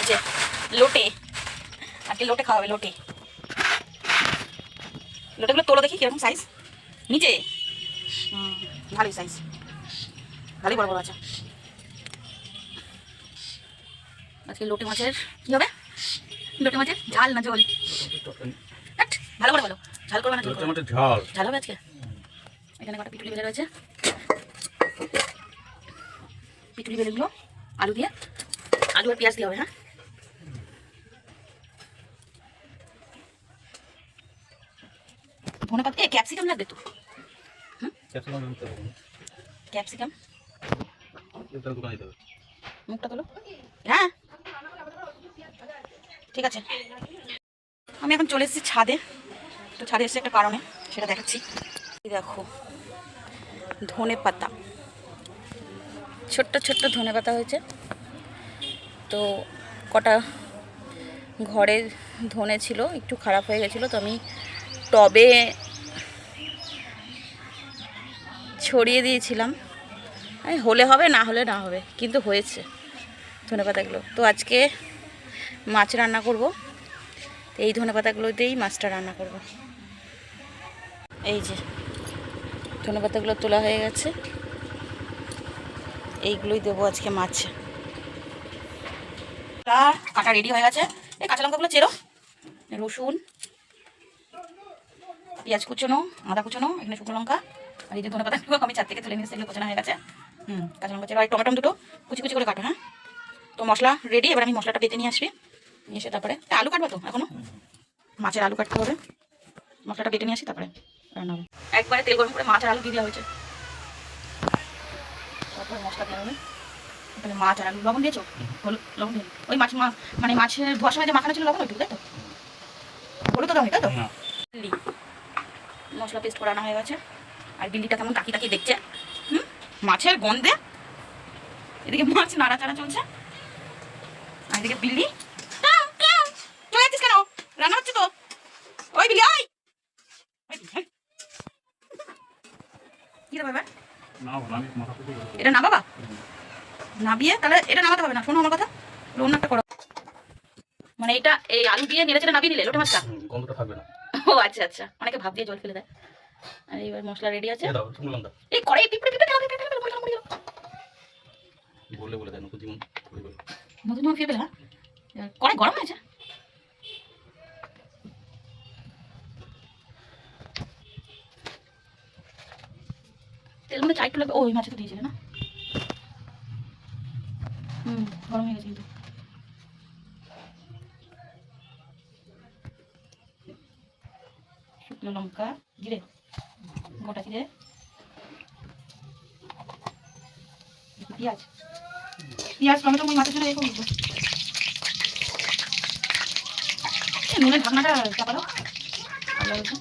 এই যে লোটে, আজকে লোটে খাওয়াবে। লোটে লোটেগুলো তোলো দেখি কিরকম সাইজ নিচে। ভালোই সাইজ, ভালোই বড় বড় আছে। আজকে লোটে মাছের কি হবে? লোটে মাছের ঝাল না ঝোল? ভালো করে বলো, ঝাল করবে না ঝাল? ঝাল হবে আজকে। এখানে কটা পিটুলি বেলে রয়েছে, পিটুলি বেলেগুলো আলু দিয়ে, আলু আর পেঁয়াজ দিয়ে হবে। হ্যাঁ, ধনে পাতা, ক্যাপসিকাম লাগবে তো? ক্যাপসিকাম মুখটা তোলো। হ্যাঁ ঠিক আছে। আমি এখন চলে এসেছি ছাদে। তো ছাদে এসেছি একটা কারণে, সেটা দেখাচ্ছি। দেখো ধনে পাতা, ছোট্ট ছোট্ট ধনে পাতা হয়েছে। তো কটা ঘরে ধনে ছিল, একটু খারাপ হয়ে গেছিলো, তো আমি টবে ছড়িয়ে দিয়েছিলাম। হলে হবে, না হলে না হবে, কিন্তু হয়েছে ধনে পাতাগুলো। তো আজকে মাছ রান্না করব, এই ধনে পাতাগুলোতেই মাছটা রান্না করব। এই যে ধনে পাতাগুলো তোলা হয়ে গেছে, এইগুলোই দেবো আজকে মাছে। কাটা রেডি হয়ে গেছে। এই কাঁচা লঙ্কাগুলো চেরো, রসুন, পেঁয়াজ কুচোনো, আদা কুচোনো, এখানে শুকনো লঙ্কা, আর এই যে ধনে পাতাগুলো আমি ছাদ থেকে তুলে নিয়ে এসে কুচানো হয়ে গেছে। কাঁচা লঙ্কা চেরো, আর টমেটো দুটো কুচি কুচি করে কাটো। হ্যাঁ, তো মশলা রেডি। এবার আমি মশলাটা বেটে নিয়ে আসবি, নিয়ে এসে তারপরে আলু কাটবো তো এখনো, মাছের আলু কাটতে হবে। মশলাটা বেটে নিয়ে আসি, তারপরে রান্না হবে। একবারে তেল গরম করে মাছ আর আলু দিয়ে দেওয়া হয়েছে, তারপরে মশলা দেওয়া হবে। তাহলে মাছ আর আলু লবণ দিয়েছো? হলুদ লবণ দিয়ে ওই মাছ মানে মাছের ধোয়ার সময় যে মাখানো ছিল লবণ ওইটুকু, তাই তো? হলুদ তো দাও, তাই তো? মশলা পেস্ট করানো হয়ে গেছে। আর বিল্লিটা কেমন তাকিয়ে তাকিয়ে দেখছে মাছের গন্ধে। এদিকে মাছ নাড়াচাড়া চলছে, আর এদিকে বিল্লি চলে যাচ্ছিস কেন? রান্না হচ্ছে তো। ওই বিল্লি, ওই কি রে বাবা, এটা না বাবা নাবিয়ে, তাহলে এটা নামাতে হবে না। শোনো আমার কথা, রান্নাটা করো। মানে এটা এই আলু দিয়ে নেড়ে চেড়ে নাবিয়ে দিলে লোটে মাছটা গন্ধটা থাকবে না। ও আচ্ছা আচ্ছা, অনেকে ভাব দিয়ে জল ফেলে দেয়। আর এইবার মশলা রেডি আছে। এই কড়াই পিঁপড়ে পিঁপড়ে বলে বলে দেয় নতুন জীবন ফিরে পেলে। হ্যাঁ, কড়াই গরম হয়েছে। তেল মধ্যে চাই একটু লাগবে। ওই মাছে তো দিয়েছিলে না? গরম হয়ে গেছে কিন্তু। শুকনো লঙ্কা, জিরে, গোটা জিরে, পেঁয়াজ, পেঁয়াজ টমেটো ওই মাছের জন্য এরকম দিব। নুনের ঢাকনাটা চাপা দাও। ভালো হয়েছে।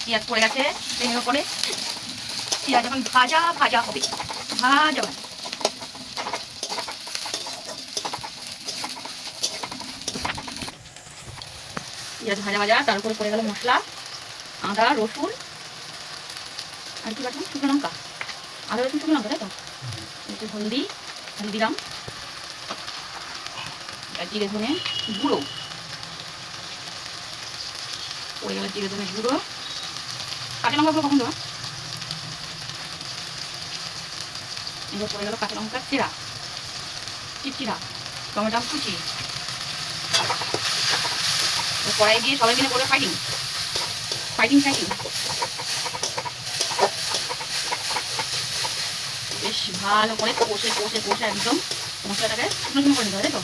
পেঁয়াজ পড়ে গেছে তেলের ওপরে। পেঁয়াজ এখন ভাজা ভাজা হবে, ভাজা ভাজা। পেঁয়াজ ভাজা ভাজা, তার উপরে পড়ে গেল মশলা, আদা রসুন আর কি বাটলাম, শুকনো লঙ্কা, আদা রসুন শুকনো লঙ্কা, তাই তো? একটু হলদি দিলাম, জিরে ধনে গুঁড়ো পড়ে গেল, জিরে ধনে গুঁড়ো, কাঁচা লঙ্কাগুলো কখন দেওয়া, এবার পড়ে গেল কাঁচা লঙ্কার চিরা, চিটচিরা, টমেটো কুচি। কড়াই দিয়ে সবাই মিলে করে ফাইটিং ফাইটিং ফাইটিং। বেশ ভালো করে কষে কষে কষে একদম মশলাটাকে শুকনো শুকনো করে নিতে হবে, তাই তো?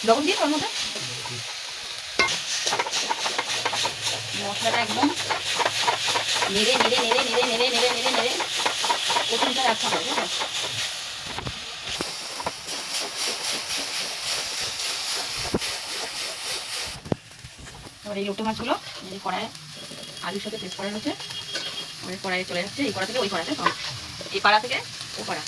লবণ দিয়ে তোর মধ্যে মশলাটা একদম নেড়ে নেড়ে নেড়ে নেড়ে নেড়ে নেড়ে নেড়ে নেড়ে প্রথমটা রাখতে হবে, বুঝলো? এবার এই লোটে মাছগুলো কড়াইয়ে আলুর সাথে পেস্ট করা রয়েছে, ওই কড়াইয়ে চলে যাচ্ছে, এই কড়া থেকে ওই কড়াতে, এই পাড়া থেকে ও পাড়া।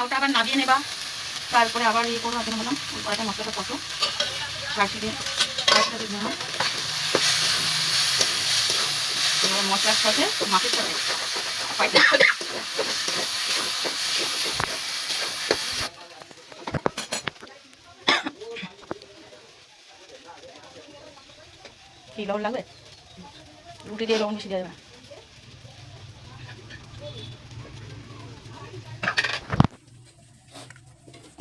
ওটা আবার নামিয়ে নেবা, তারপরে আবার ইয়ে করবো। আগে বললাম ওই কড়াইতে মশলাটা কষো, রাখি দিয়ে মশলার সাথে মাছের সাথে কি লবণ লাগবে, রুটি দিয়ে লবণ বেশি দেওয়া যাবে না।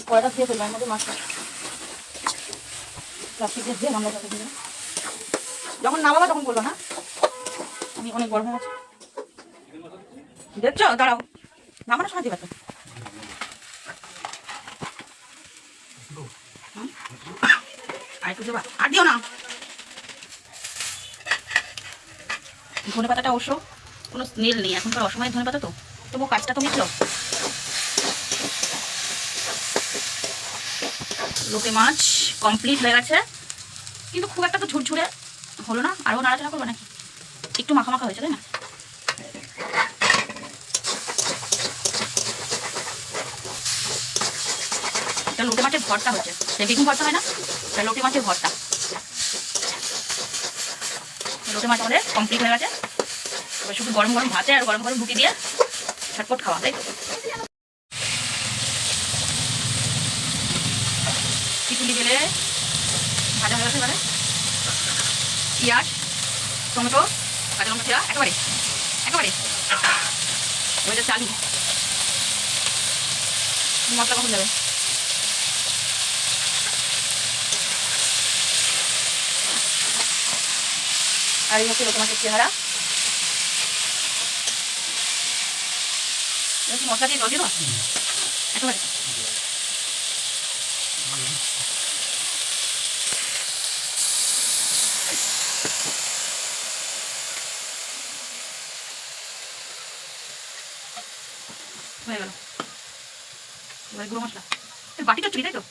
কড়াটা দিয়ে ফেলবো, এর মধ্যে মাছটা প্লাস্টিক দিয়ে গামলা যাতে দিয়ে যখন নামাবো তখন বলবো না, আমি অনেক বড় হয়ে গেছে দেখছো। দাঁড়াও, নামানোর সময় দিবা তো। আর একটু দেবা, আর দিও না। ধনে পাতাটা অবশ্য কোনো স্মেল নেই, এখনকার অসময়ের ধনে পাতা তো, তবু কাজটা তো মিটলো। লোটে মাছ কমপ্লিট হয়ে গেছে, কিন্তু খুব একটা তো ঝুরঝুরে হলো না। আরও নাড়াচাড়া করবো নাকি, একটু মাখা মাখা হয়েছে তাই না? এটা লোটে মাছের ভর্তা হচ্ছে, সে বেগুন ভর্তা হয় না, এটা লোটে মাছের ভর্তা। লোটে মাছ আমাদের কমপ্লিট হয়ে গেছে, এবার শুধু গরম গরম ভাতে আর গরম গরম রুটি দিয়ে ঝটপট খাওয়া, তাই তো। খিচুড়ি গেলে ভাজা হয়ে গেছে, এবারে পেঁয়াজ, টমেটো, কাঁচা লঙ্কা ছেঁড়া একেবারে একেবারে হয়ে যাচ্ছে আলু। মশলা কখন যাবে? আর এই হচ্ছে লোক মাছের চেহারা। মশলা দিয়ে জল দিয়ে দেওয়া একেবারে। হয়ে গেল, এবার গুঁড়ো মশলা, বাটি চচ্চড়ি তাই তো,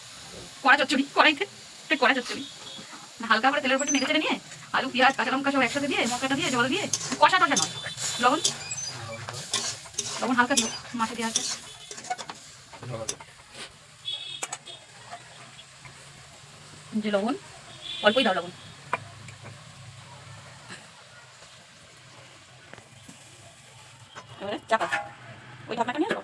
কড়া চচ্চড়ি, কড়াইতে কড়া চচ্চড়ি। হালকা করে তেলের উপর নেড়ে চেড়ে নিয়ে আলু পেঁয়াজ কাঁচা লঙ্কা সব একসাথে দিয়ে মশলাটা দিয়ে জল দিয়ে কষা টষা নয়, লবণ লবণ হালকা দিও, মাছে দেওয়া আছে। যে লবণ অল্পই দাও লবণ। এবারে চাপা, ওই ঢাকনাটা নিয়ে আসবো।